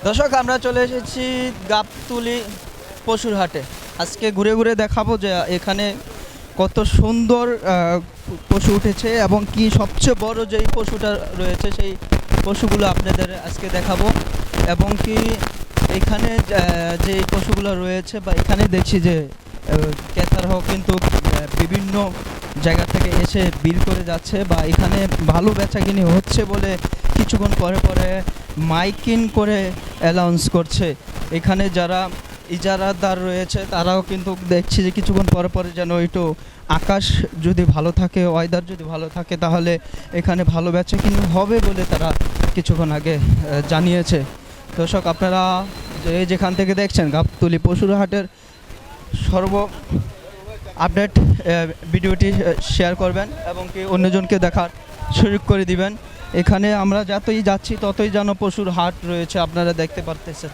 দর্শক, আমরা চলে এসেছি গাবতলী পশুর হাটে। আজকে ঘুরে ঘুরে দেখাবো যে এখানে কত সুন্দর পশু উঠেছে এবং কি সবচেয়ে বড় যেই পশুটা রয়েছে সেই পশুগুলো আপনাদের আজকে দেখাবো। এবং কি এখানে যে পশুগুলো রয়েছে বা এখানে দেখছি যে ক্রেতারাও কিন্তু বিভিন্ন জায়গা থেকে এসে বিল করে যাচ্ছে বা এখানে ভালো বেচাকিনি হচ্ছে বলে কিছুক্ষণ পরে পরে মাইকিং করে অ্যানাউন্স করছে। এখানে যারা ইজারাদার রয়েছে তারাও কিন্তু দেখছি যে কিছুক্ষণ পরে পরে যেন একটু আকাশ যদি ভালো থাকে, ওয়েদার যদি ভালো থাকে তাহলে এখানে ভালো বেচাকিনি হবে বলে তারা কিছুক্ষণ আগে জানিয়েছে। দর্শক, আপনারা যেখান থেকে দেখছেন গাবতলী পশুর হাটের সর্ব আপডেট ভিডিওটি শেয়ার করবেন এবং কি অন্যজনকে দেখার সুযোগ করে দিবেন। এখানে আমরা যতই যাচ্ছি ততই যেন পশুর হাট রয়েছে, আপনারা দেখতে পারতেছেন।